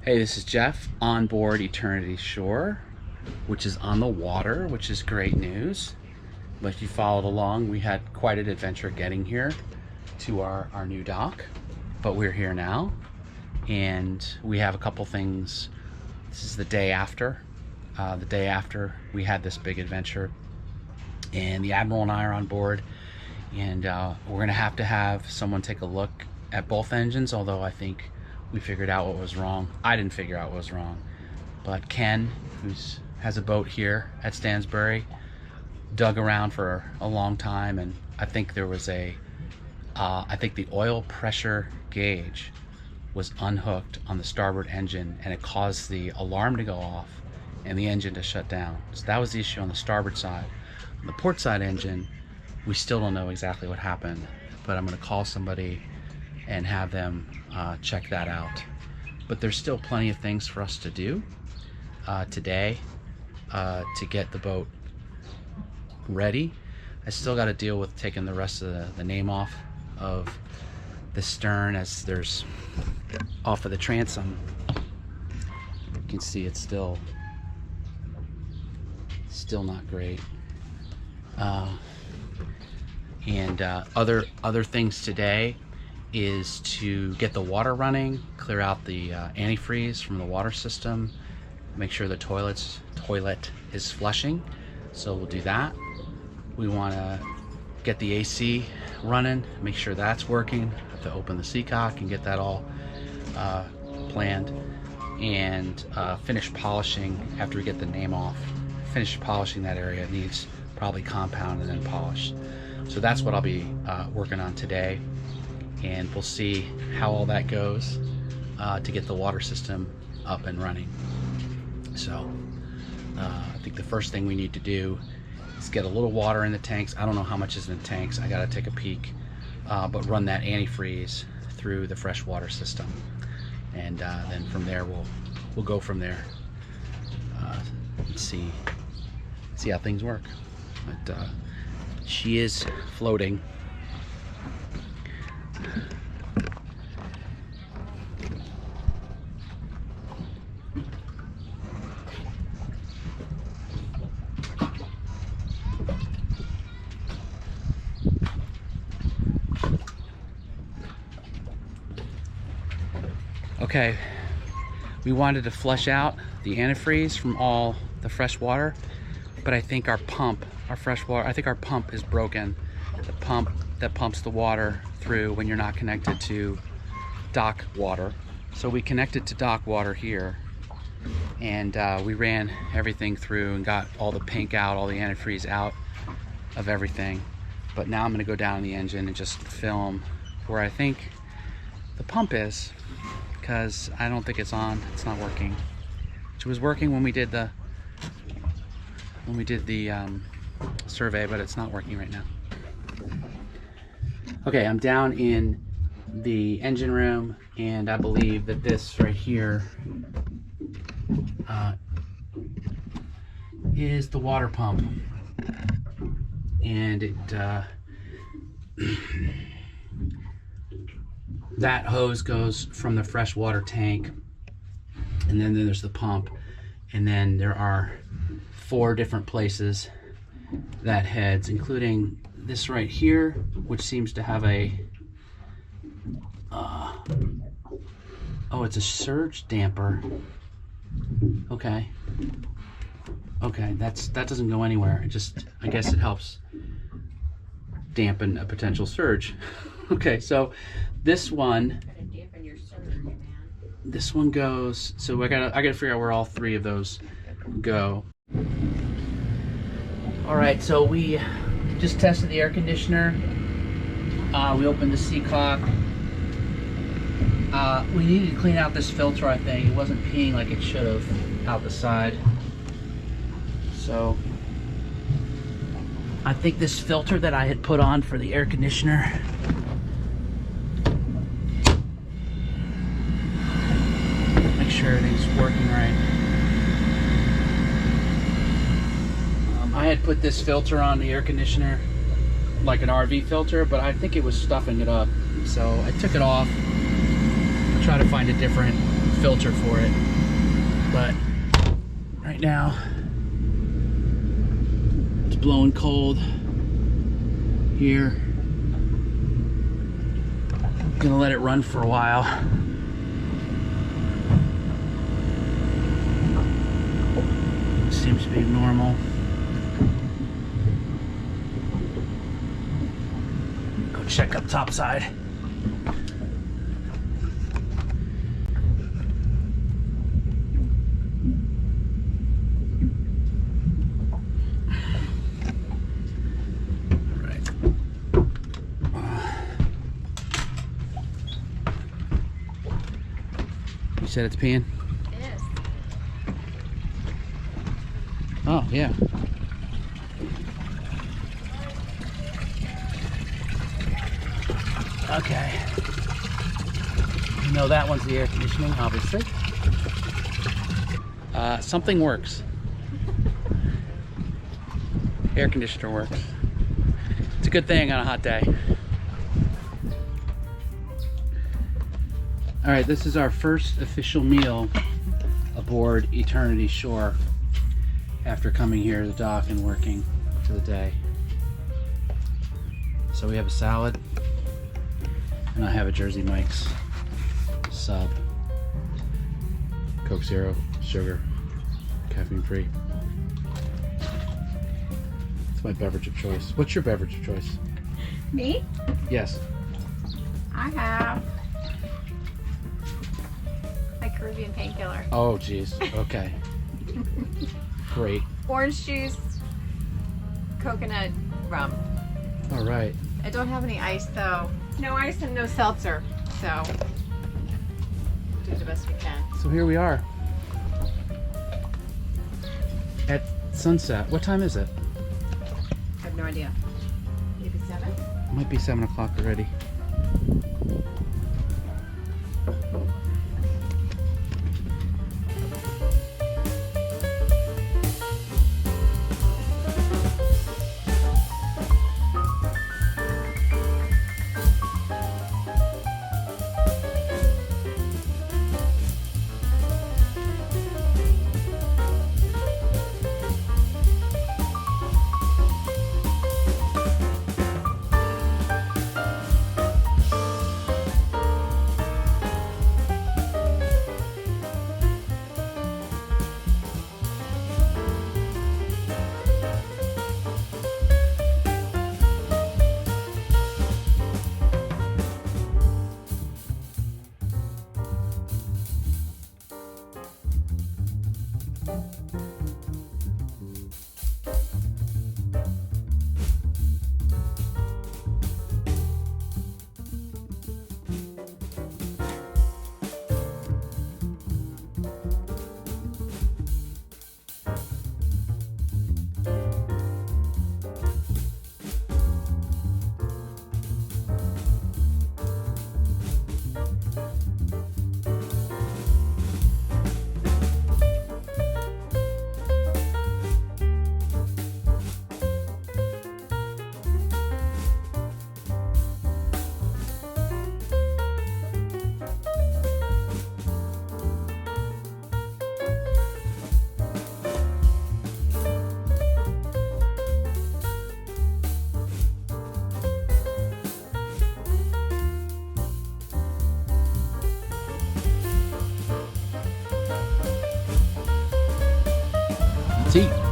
Hey, this is Jeff on board Eternity Shore, which is on the water, which is great news. But if you followed along, we had quite an adventure getting here to our new dock. But we're here now, and we have a couple things. This is the day after. The day after we had this big adventure, and the Admiral and I are on board, and we're gonna have to have someone take a look at both engines, although I think we figured out what was wrong. I didn't figure out what was wrong, but Ken, who has a boat here at Stansbury, dug around for a long time, and I think there was I think the oil pressure gauge was unhooked on the starboard engine, and it caused the alarm to go off and the engine to shut down. So that was the issue on the starboard side. On the port side engine, we still don't know exactly what happened, but I'm going to call somebody and have them check that out. But there's still plenty of things for us to do today to get the boat ready. I still got to deal with taking the rest of the name off of the stern, as there's off of the transom. You can see it's still not great. Other things today is to get the water running, clear out the antifreeze from the water system, make sure the toilet is flushing. So we'll do that. We want to get the AC running, make sure that's working. Have to open the seacock and get that all planned, and finish polishing after we get the name off. Finish polishing that area. It needs probably compound and then polish. So that's what I'll be working on today, and we'll see how all that goes to get the water system up and running. So I think the first thing we need to do is get a little water in the tanks. I don't know how much is in the tanks. I gotta take a peek, but run that antifreeze through the freshwater system, and then from there we'll go from there and see how things work. But she is floating. Okay, we wanted to flush out the antifreeze from all the fresh water, but I think our pump is broken. The pump that pumps the water through when you're not connected to dock water. So we connected to dock water here, and we ran everything through and got all the pink out, all the antifreeze out of everything. But now I'm gonna go down the engine and just film where I think the pump is, because I don't think it's on. It's not working. It was working when we did the survey, but it's not working right now. Okay, I'm down in the engine room, and I believe that this right here is the water pump, and it that hose goes from the freshwater tank, and then there's the pump, and then there are 4 different places that heads, including this right here, which seems to have a oh, it's a surge damper. Okay, that doesn't go anywhere. It just, I guess it helps dampen a potential surge. Okay, so this one goes, so I gotta figure out where all 3 of those go. All right, so we just tested the air conditioner. We opened the seacock. We needed to clean out this filter, I think. It wasn't peeing like it should have out the side. So I think this filter that I had put on for the air conditioner, make sure everything's working right. I had put this filter on the air conditioner like an RV filter, but I think it was stuffing it up. So I took it off. I'll try to find a different filter for it. But right now, it's blowing cold here. Gonna let it run for a while. Seems to be normal. Go check up topside. You said it's peeing? It is. Oh, yeah. Okay. You know that one's the air conditioning, obviously. Something works. Air conditioner works. It's a good thing on a hot day. All right, this is our first official meal aboard Eternity Shore after coming here to the dock and working for the day. So we have a salad, and I have a Jersey Mike's sub. Coke Zero, sugar, caffeine free. It's my beverage of choice. What's your beverage of choice? Me? Yes. I have my Caribbean painkiller. Oh, geez. Okay. Great. Orange juice, coconut rum. All right. I don't have any ice though. No ice and no seltzer. So do the best we can. So here we are at sunset. What time is it? I have no idea. Maybe 7? It might be 7 o'clock already. Let's eat.